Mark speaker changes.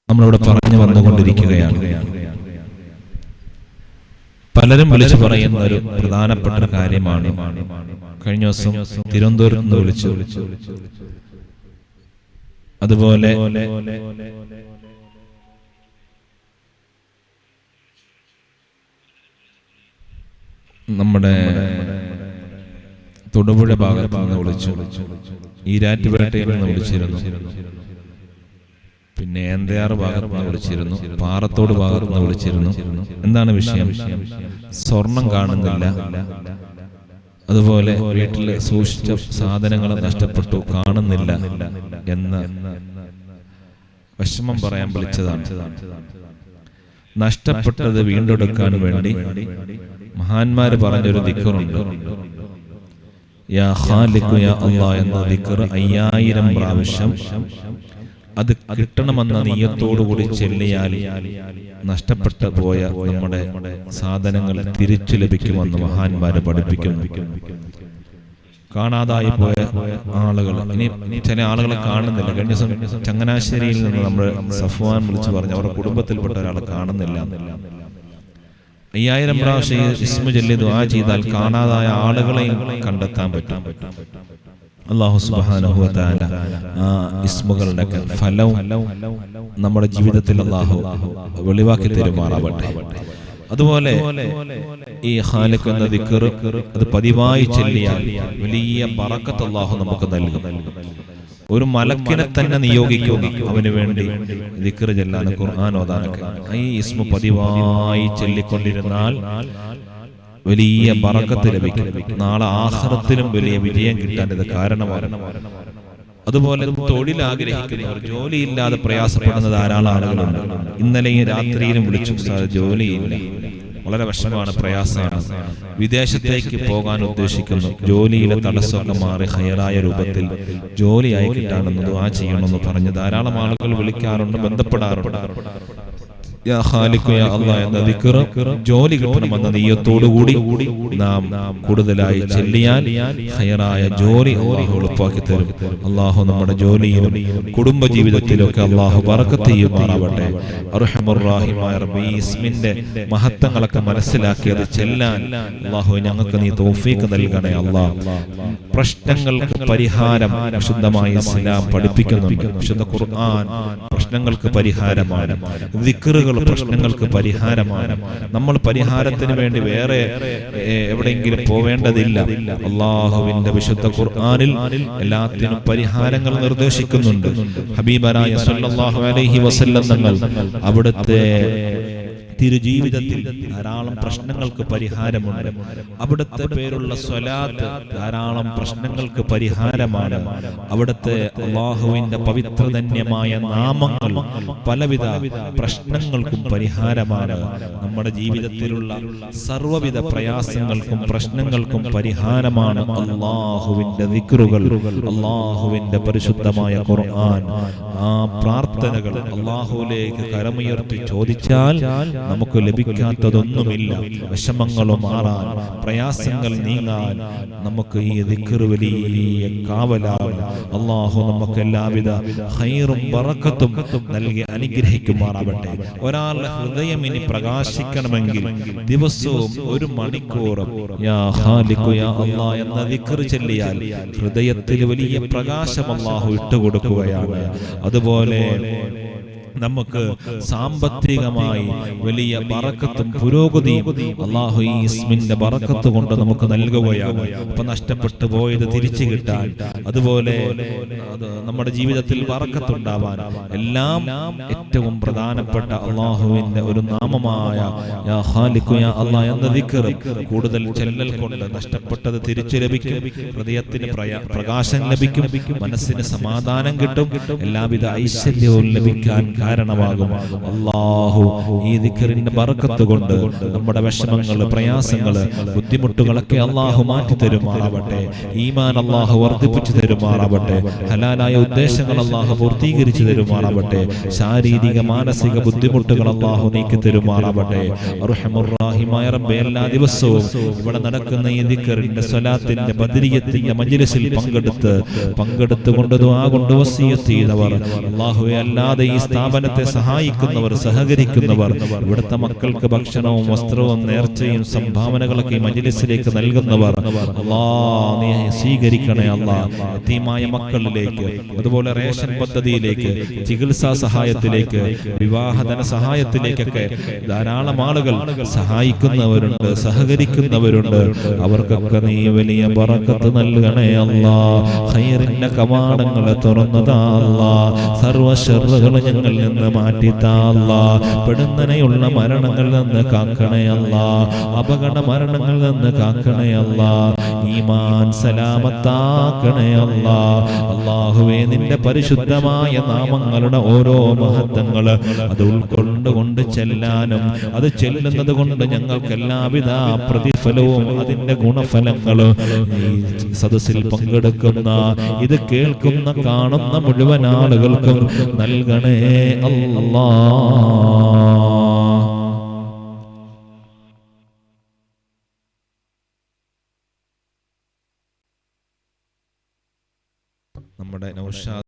Speaker 1: നമ്മളിവിടെ പറഞ്ഞു വന്നുകൊണ്ടിരിക്കുകയാണ്. പലരും വിളിച്ചു പറയുന്ന ഒരു പ്രധാനപ്പെട്ട കാര്യമാണ്. കഴിഞ്ഞ ദിവസം തിരുവനന്തപുരത്ത് നിന്ന് വിളിച്ചു, അതുപോലെ നമ്മുടെ തൊടുപുഴ ഭാഗത്ത് നിന്ന് വിളിച്ചു, ഈരാറ്റുപേട്ടയിൽ നിന്ന് വിളിച്ചിരുന്നു, പിന്നെ ഏന്തയാർ ഭാഗത്ത് നിന്ന് വിളിച്ചിരുന്നു, പാറത്തോട് ഭാഗത്ത് നിന്ന് വിളിച്ചിരുന്നു. എന്താണ് വിഷയം? സ്വർണം കാണുന്നില്ല, അതുപോലെ വീട്ടിൽ സൂക്ഷിച്ച സാധനങ്ങൾ നഷ്ടപ്പെട്ടു, കാണുന്നില്ല എന്ന വിഷമം പറയാൻ വിളിച്ചതാണ്. നഷ്ടപ്പെട്ടത് വീണ്ടെടുക്കാൻ വേണ്ടി മഹാന്മാര് പറഞ്ഞൊരു ദിക്റുണ്ട്. യാ ഖാലിഖു യാ അല്ലാഹ് എന്ന ദിക്ർ 5000 പ്രാവശ്യം അത് കിട്ടണമെന്ന നിയ്യത്തോടുകൂടി ചെല്ലിയാൽ നഷ്ടപ്പെട്ടു പോയ നമ്മുടെ സാധനങ്ങൾ തിരിച്ചു ലഭിക്കുമെന്ന് മഹാന്മാര് പഠിപ്പിക്കുന്നു. കാണാതായി പോയ ആളുകൾ, ഇനി ചില ആളുകളെ കാണുന്നില്ല. കഴിഞ്ഞ ദിവസം ചങ്ങനാശ്ശേരിയിൽ നിന്ന് നമ്മൾ സഫ്വാൻ വിളിച്ചു പറഞ്ഞു, അവരുടെ കുടുംബത്തിൽപ്പെട്ട ഒരാളെ കാണുന്നില്ല. 5000 പ്രാവശ്യം ഇസ്മു ചൊല്ലി ദുആ ചെയ്താൽ കാണാതായ ആളുകളെയും കണ്ടെത്താൻ പറ്റും. അല്ലാഹു സുബ്ഹാനഹു വ തആല ആ ഇസ്മുകളുടെ ഫലവും നമ്മുടെ ജീവിതത്തിൽ അല്ലാഹു വെളിവാക്കി തരുമാറാവട്ടെ. അതുപോലെ ഈ ഖാലിഖ് എന്ന ദിക്ർ അത് പതിവായി ചൊല്ലിയാൽ വലിയ ബറക്കത്ത് അല്ലാഹു നമുക്ക് നൽകും. ഒരു മലക്കിനെ തന്നെ നിയോഗിക്കുന്ന അവന് വേണ്ടി ദിക്ർ ചൊല്ലാനും ഖുർആൻ ഓതാനൊക്കെ ഈ ഇസ്മു പതിവായി ചൊല്ലിക്കൊണ്ടിരുന്നാൽ വലിയ ബറക്കത്ത് ലഭിക്കും. നാളെ ആഖിറത്തിലും വലിയ വിജയം കിട്ടാൻ ഇത് കാരണമാണ്. അതുപോലെ തൊഴിൽ ആഗ്രഹിക്കുന്നവർ, ജോലിയില്ലാതെ പ്രയാസപ്പെടുന്ന ധാരാളം ആളുകളുണ്ട്. ഇന്നലെയും രാത്രിയിലും വിളിച്ചു, ജോലിയില്ല, വളരെ വിഷമമാണ്, പ്രയാസമാണ്, വിദേശത്തേക്ക് പോകാൻ ഉദ്ദേശിക്കുന്നു, ജോലിയിലെ തടസ്സമൊക്കെ മാറി ഹൈറായ രൂപത്തിൽ ജോലിയായി കിട്ടാനെന്ന് ദുആ ചെയ്യണമെന്ന് പറഞ്ഞ് ധാരാളം ആളുകൾ വിളിക്കാറുണ്ട്, ബന്ധപ്പെടാറുണ്ട്. യാ ഖാലിഖു യാ അല്ലാഹ് എന്ന ദിക്ർ ജോലി കിട്ടണമെന്ന നിയ്യത്തോടുകൂടി നാം കൂടുതലായി ചൊല്ലിയാൽ ഹൈറായ ജോലി അല്ലാഹു എളുപ്പമാക്കി തരും. അല്ലാഹു നമ്മുടെ ജോലിയിലും കുടുംബ ജീവിതത്തിലൊക്കെ അല്ലാഹു ബറക്കത്ത് ചെയ്യുമാറാവട്ടെ. അർഹമർ റഹീമായ റബ്ബി, ഇസ്മിന്റെ മഹത്വങ്ങളൊക്കെ മനസ്സിലാക്കിയത് ചെല്ലാൻ അല്ലാഹു ഞങ്ങൾക്ക് നീ തൗഫീഖ് നൽകണേ അല്ലാഹ്. പ്രശ്നങ്ങൾക്ക് പരിഹാരം വിശുദ്ധമായ ഇസ്ലാം പഠിപ്പിക്കുന്നുണ്ട്. വിശുദ്ധ ഖുർആൻ പ്രശ്നങ്ങൾക്ക് പരിഹാരമാണ്, ദിക്റുകൾ പ്രശ്നങ്ങൾക്ക് പരിഹാരമാണ്. നമ്മൾ പരിഹാരത്തിന് വേണ്ടി വേറെ എവിടെയെങ്കിലും പോവേണ്ടതില്ല. അല്ലാഹുവിന്റെ വിശുദ്ധ ഖുർആനിൽ എല്ലാത്തിനും പരിഹാരങ്ങൾ നിർദ്ദേശിക്കുന്നുണ്ട്. ഹബീബനായ സല്ലല്ലാഹു അലൈഹി വസല്ലം തങ്ങൾ അവിടുത്തെ തിരുജീവിതത്തിൽ ധാരാളം പ്രശ്നങ്ങൾക്ക് പരിഹാരമുണ്ട്. അവിടുത്തെ പേരുള്ള സ്വലാത്ത് ധാരാളം പ്രശ്നങ്ങൾക്ക് പരിഹാരമാണ്. അവിടുത്തെ അല്ലാഹുവിന്റെ പവിത്രധന്യമായ നാമങ്ങൾ പലവിധ പ്രശ്നങ്ങൾക്കും പരിഹാരമാണ്. നമ്മുടെ ജീവിതത്തിലുള്ള സർവ്വവിധ പ്രയാസങ്ങൾക്കും പ്രശ്നങ്ങൾക്കും പരിഹാരമാണ് അല്ലാഹുവിന്റെ ദിക്റുകൾ, അല്ലാഹുവിന്റെ പരിശുദ്ധമായ ഖുർആൻ. ആ പ്രാർത്ഥനകൾ അല്ലാഹുവിലേക്ക് കരമുയർത്തി ചോദിച്ചാൽ നമുക്ക് ലഭിക്കാത്തതൊന്നുമില്ല. വിഷമങ്ങളും മാറാൻ, പ്രയാസങ്ങൾ നീങ്ങാൻ നമുക്ക് ഈ ദിക്ർ വലിയ കാവലാണ്. അല്ലാഹു നമുക്ക് എല്ലാവിധ ഖൈറും ബറക്കത്തും നൽകി അനുഗ്രഹിക്കുമാറാവട്ടെ. ഒരാളുടെ ഹൃദയം ഇനി പ്രകാശിക്കണമെങ്കിൽ ദിവസവും 1 മണിക്കൂർ യാ ഖാലിഖു യാ അല്ലാഹ് എന്ന ദിക്ർ ചൊല്ലിയാൽ ഹൃദയത്തിൽ വലിയ പ്രകാശം അല്ലാഹു ഇട്ടുകൊടുക്കുകയാണ്. അതുപോലെ നമുക്ക് സാമ്പത്തികമായി വലിയ ബറക്കത്തും പുരോഗതിയും അല്ലാഹു ഈ ഇസ്മിന്റെ ബറക്കത്ത് കൊണ്ട് നമുക്ക് നൽകുകയാണ്. അപ്പൊ നഷ്ടപ്പെട്ടു പോയത് തിരിച്ചു കിട്ടാൻ, അതുപോലെ നമ്മുടെ ജീവിതത്തിൽ ബറക്കത്തുണ്ടാവാൻ എല്ലാം ഏറ്റവും പ്രധാനപ്പെട്ട അല്ലാഹുവിന്റെ ഒരു നാമമായ യാ ഖാലിഖു യാ അല്ലാഹ് എന്ന ദിക്ർ കൂടുതൽ ചൊല്ലൽ കൊണ്ട് നഷ്ടപ്പെട്ടത് തിരിച്ചു ലഭിക്കും, ഹൃദയത്തിന് പ്രകാശം ലഭിക്കും, മനസ്സിന് സമാധാനം കിട്ടും, എല്ലാവിധ ഐശ്വര്യവും ലഭിക്കാൻ കാരണമാകും. അല്ലാഹു ഈ ദിക്റിന്റെ ബറക്കത്ത് കൊണ്ട് നമ്മുടെ വിഷമങ്ങൾ, പ്രയാസങ്ങൾ, ബുദ്ധിമുട്ടുകളൊക്കെ അല്ലാഹു മാറ്റി തരുമാറാവട്ടെ. ഈമാൻ അല്ലാഹു വർദ്ധിപ്പിച്ചു തരുമാറാവട്ടെ. ഹലാലായ ഉദ്ദേശങ്ങൾ അല്ലാഹു പൂർത്തീകരിച്ചു തരുമാറാവട്ടെ. ശാരീരിക മാനസിക ബുദ്ധിമുട്ടുകൾ അല്ലാഹു നീക്കി തരുമാറാവട്ടെ. അർഹമുർ റഹീമായ റബ്ബേ, എല്ലാ ദിവസവും ഇവിടെ നടക്കുന്ന ഈ ദിക്റിന്റെ സ്വലാത്തിന്റെ ബദരിയത്തിന്റെ മജ്ലിസിൽ പങ്കെടുത്തുകൊണ്ട് ദുആ കൊണ്ട് വസിയത്ത് ചെയ്തവർ, അല്ലാഹുവേ, അല്ലാതെ ഈ സ്ഥാപനത്തെ സഹായിക്കുന്നവർ, സഹകരിക്കുന്നവർ, ഇവിടുത്തെ മക്കൾക്ക് ഭക്ഷണവും വസ്ത്രവും നേർച്ചയും സംഭാവനകളൊക്കെ ഈ മജ്ലിസിലേക്ക് നൽകുന്നവർ, അല്ലാഹ് നീ സ്വീകരിക്കണേ. അല്ലാഹ് യതീമായ മക്കളിലേക്ക്, അതുപോലെ റേഷൻ പദ്ധതിയിലേക്ക്, ചികിത്സാ സഹായത്തിലേക്ക്, വിവാഹധന സഹായത്തിലേക്കൊക്കെ ധാരാളം ആളുകൾ സഹായിക്കുന്നവരുണ്ട്, സഹകരിക്കുന്നവരുണ്ട്. അവർക്കൊക്കെ നീ വലിയ ബറക്കത്ത് നൽകണേ അല്ലാഹ്. ഖൈറിന്റെ കവാടങ്ങളെ തുറന്നതാ അല്ലാഹ്. സർവ്വ ശർറുകളും ഞങ്ങളിൽ നിന്ന് മാറ്റിത്താ അല്ലാഹ്. പെടുന്നനെയുള്ള മരണങ്ങളിൽ നിന്ന് കാക്കണേ അല്ലാഹ്. അപകട മരണങ്ങളിൽ നിന്ന് കാക്കണേ അല്ലാഹ്. ഈമാൻ സലാമത്താക്കണേ അല്ലാഹ്. അല്ലാഹുവേ, നിന്റെ പരിശുദ്ധമായ നാമങ്ങളുടെ ഓരോ മഹത്വങ്ങൾ അത് ഉൾക്കൊണ്ടുകൊണ്ട് ചെല്ലാനും അത് ചെല്ലുന്നത് കൊണ്ട് ഞങ്ങൾക്ക് എല്ലാവിധ പ്രതിഫലവും അതിന്റെ ഗുണഫലങ്ങളും ഈ സദസ്സിൽ പങ്കെടുക്കുന്ന, ഇത് കേൾക്കുന്ന, കാണുന്ന മുഴുവൻ ആളുകൾക്കും നൽകണേ അല്ലാഹ്. നമ്മുടെ നൗഷാദ്